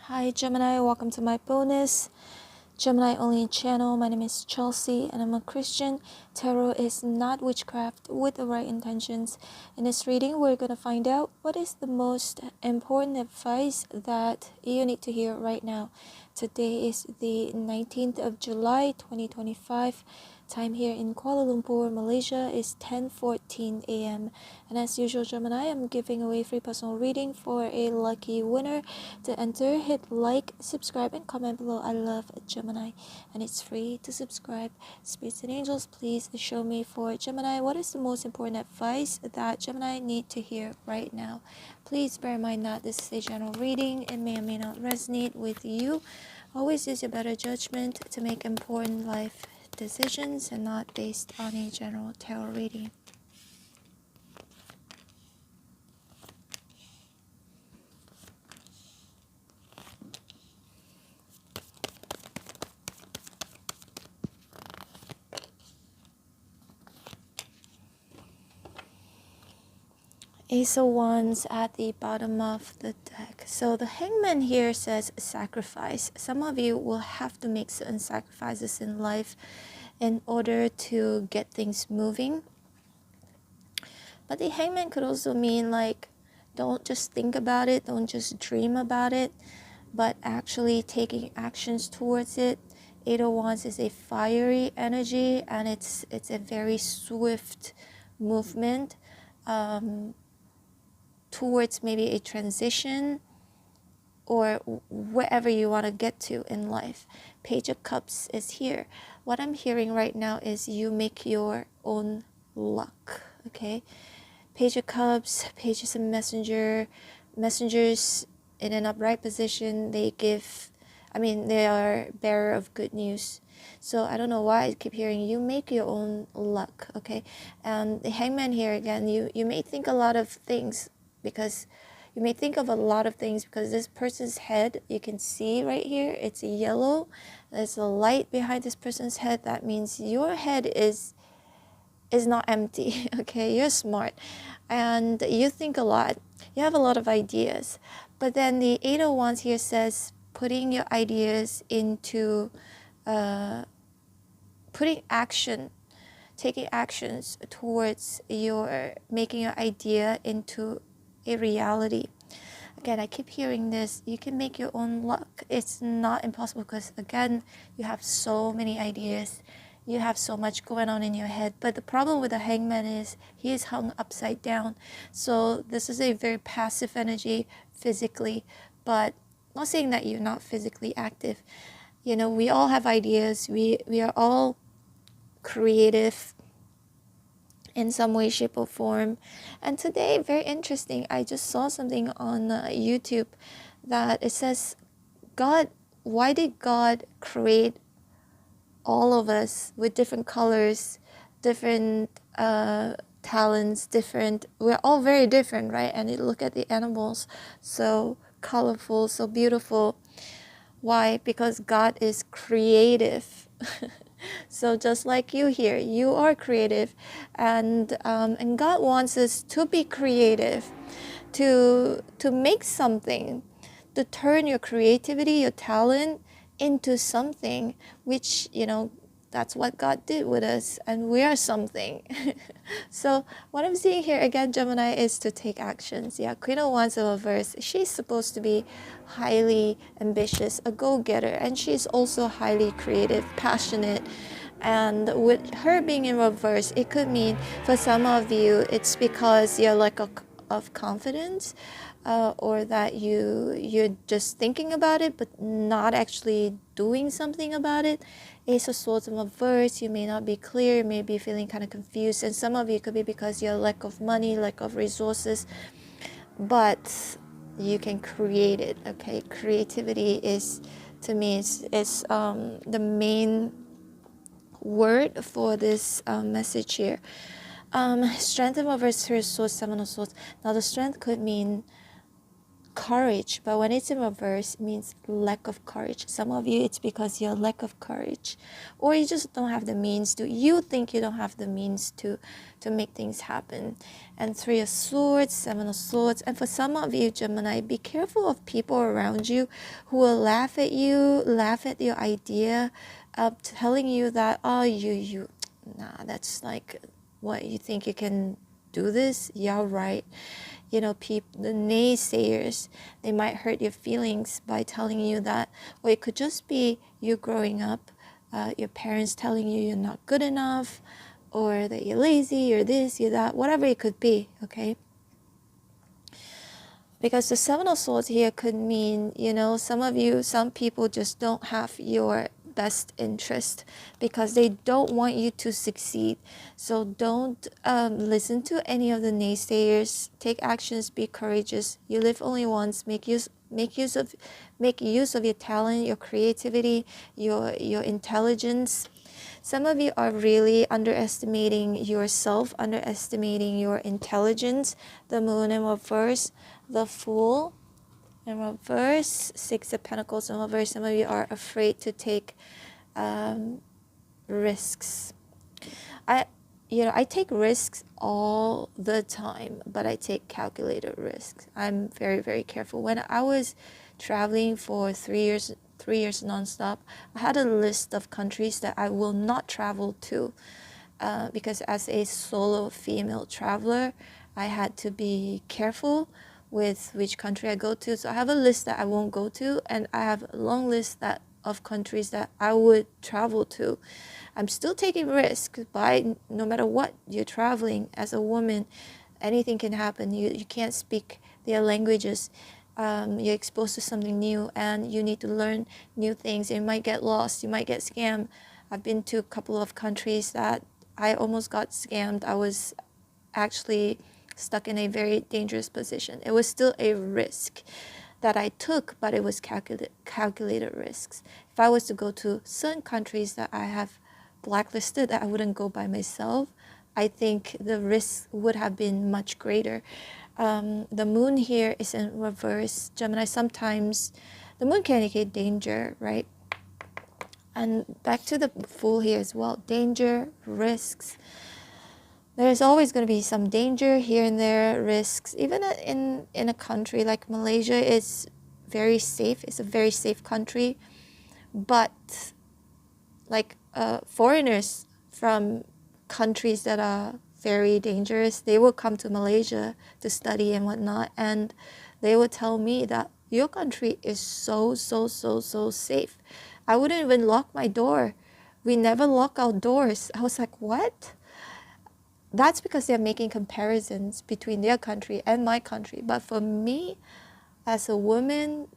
Hi Gemini, welcome to my bonus Gemini only channel. My name is Chelsea and I'm a Christian. Tarot is not witchcraft with the right intentions. In this reading, we're going to find out what is the most important advice that you need to hear right now. Today is the 19th of July 2025. Time here in Kuala Lumpur, Malaysia is 10:14 a.m. And as usual, Gemini, I'm giving away free personal reading for a lucky winner. To enter, hit like, subscribe, and comment below. I love Gemini, and it's free to subscribe. Spirits and angels, please show me for Gemini what is the most important advice that Gemini need to hear right now. Please bear in mind that this is a general reading. It may or may not resonate with you. Always use your better judgment to make important life decisions and not based on a general tarot reading. Ace of Wands at the bottom of the deck. So the Hangman here says sacrifice. Some of you will have to make certain sacrifices in life in order to get things moving. But the Hangman could also mean like, don't just think about it, don't just dream about it, but actually taking actions towards it. Eight of Wands is a fiery energy and it's a very swift movement towards maybe a transition or wherever you want to get to in life. Page of Cups is here. What I'm hearing right now is you make your own luck, okay? Page of Cups, pages of messengers in an upright position, they are bearer of good news. So I don't know why I keep hearing you make your own luck, okay? And the Hangman here again, you may think a lot of things because this person's head, you can see right here, it's yellow. There's a light behind this person's head. That means your head is not empty, okay? You're smart and you think a lot. You have a lot of ideas. But then the Eight of Wands here says putting your ideas into taking actions towards making your idea into a reality. Again, I keep hearing this. You can make your own luck. It's not impossible because, again, you have so many ideas. You have so much going on in your head. But the problem with the Hangman is he is hung upside down. So this is a very passive energy physically. But I'm not saying that you're not physically active. You know, we all have ideas. We are all creative in some way, shape, or form. And today, very interesting, I just saw something on YouTube that it says, why did God create all of us with different colors, different talents, we're all very different, right? And you look at the animals, so colorful, so beautiful. Why? Because God is creative. So just like you here, you are creative, and God wants us to be creative, to make something, to turn your creativity, your talent into something, which, you know, that's what God did with us, and we are something. So what I'm seeing here again, Gemini, is to take actions. Yeah, Queen of Wands in reverse. She's supposed to be highly ambitious, a go-getter, and she's also highly creative, passionate. And with her being in reverse, it could mean for some of you, it's because you're lack of confidence, or that you're just thinking about it but not actually doing something about it. Ace of Swords in reverse, you may not be clear, you may be feeling kind of confused, and some of you could be because you're lack of money, lack of resources, but you can create it, okay? Creativity is, to me, is the main word for this message here. Strength in reverse here is Swords, Seven of Swords. Now the strength could mean courage, but when it's in reverse, it means lack of courage. Some of you, it's because you have lack of courage, or you just don't have the means to. You think you don't have the means to make things happen. And Three of Swords, Seven of Swords, and for some of you, Gemini, be careful of people around you who will laugh at you, laugh at your idea, telling you that, oh, nah, that's like, what, you think you can do this? Yeah, right. You know, the naysayers, they might hurt your feelings by telling you that, or it could just be you growing up, your parents telling you you're not good enough, or that you're lazy, you're this, you're that, whatever it could be, okay? Because the Seven of Swords here could mean, you know, some people just don't have your best interest because they don't want you to succeed. So don't listen to any of the naysayers. Take actions, be courageous. You live only once. Make use of your talent, your creativity, your intelligence. Some of you are really underestimating yourself, underestimating your intelligence. The Moon in reverse, the Fool in reverse, Six of Pentacles in reverse. Some of you are afraid to take risks. I take risks all the time, but I take calculated risks. I'm very, very careful. When I was traveling for 3 years nonstop, I had a list of countries that I will not travel to, because as a solo female traveler, I had to be careful with which country I go to. So I have a list that I won't go to, and I have a long list of countries that I would travel to. I'm still taking risks, but no matter what, you're traveling as a woman, anything can happen. You can't speak their languages. You're exposed to something new, and you need to learn new things. You might get lost, you might get scammed. I've been to a couple of countries that I almost got scammed. I was actually stuck in a very dangerous position. It was still a risk that I took, but it was calculated risks. If I was to go to certain countries that I have blacklisted, that I wouldn't go by myself, I think the risk would have been much greater. The Moon here is in reverse. Gemini, sometimes the Moon can indicate danger, right? And back to the Fool here as well. Danger, risks. There's always going to be some danger here and there, risks. Even in a country like Malaysia, it's very safe. It's a very safe country. But like foreigners from countries that are very dangerous, they will come to Malaysia to study and whatnot. And they will tell me that your country is so safe. I wouldn't even lock my door. We never lock our doors. I was like, what? That's because they're making comparisons between their country and my country. But for me, as a woman,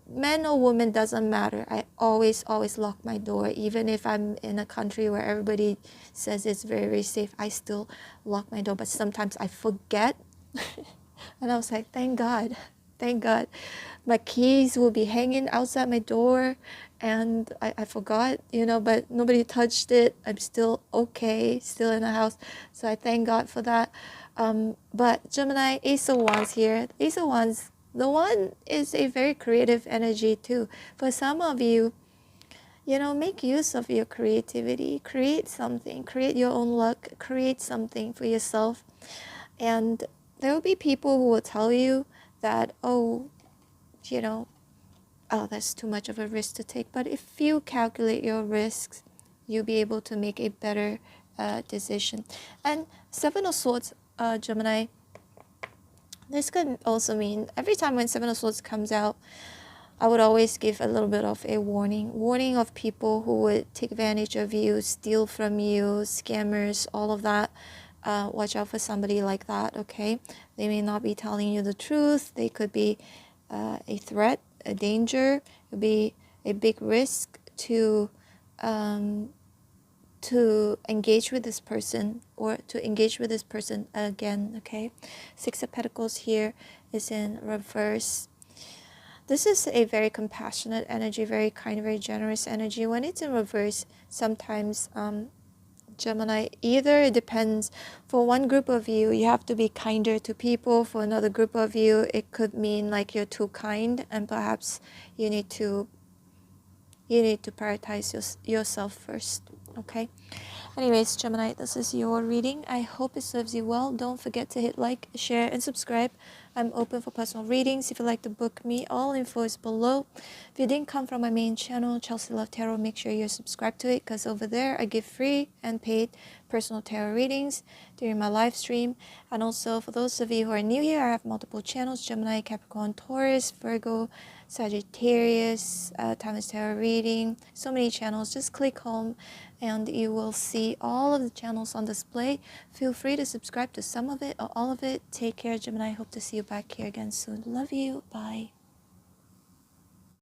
man or woman, doesn't matter. I always lock my door. Even if I'm in a country where everybody says it's very, very safe, I still lock my door. But sometimes I forget. And I was like, thank God. Thank God. My keys will be hanging outside my door, and I forgot, but nobody touched it. I'm still okay, still in the house. So I thank God for that. But Gemini, Ace of Wands here. Ace of Wands, the one is a very creative energy too. For some of you, make use of your creativity. Create something. Create your own luck. Create something for yourself. And there will be people who will tell you that, oh, that's too much of a risk to take. But if you calculate your risks, you'll be able to make a better decision. And Seven of Swords, Gemini, this could also mean every time when Seven of Swords comes out, I would always give a little bit of a warning of people who would take advantage of you, steal from you, scammers, all of that. Watch out for somebody like that, okay? They may not be telling you the truth. They could be a threat, a danger. It would be a big risk to engage with this person, or to engage with this person again, okay? Six of Pentacles here is in reverse. This is a very compassionate energy, very kind, very generous energy. When it's in reverse, sometimes Gemini. Either it depends, for one group of you, you have to be kinder to people. For another group of you, it could mean like you're too kind, and perhaps you need to prioritize yourself first. Okay. Anyways, Gemini, this is your reading. I hope it serves you well. Don't forget to hit like, share, and subscribe. I'm open for personal readings. If you'd like to book me, all info is below. If you didn't come from my main channel, Chelsea Love Tarot, make sure you're subscribed to it, because over there I give free and paid personal tarot readings during my live stream. And also, for those of you who are new here, I have multiple channels: Gemini, Capricorn, Taurus, Virgo, Sagittarius, Timeless Tarot Reading. So many channels. Just click home and you will see all of the channels on display. Feel free to subscribe to some of it or all of it. Take care, Gemini. Hope to see you back here again soon. Love you. Bye.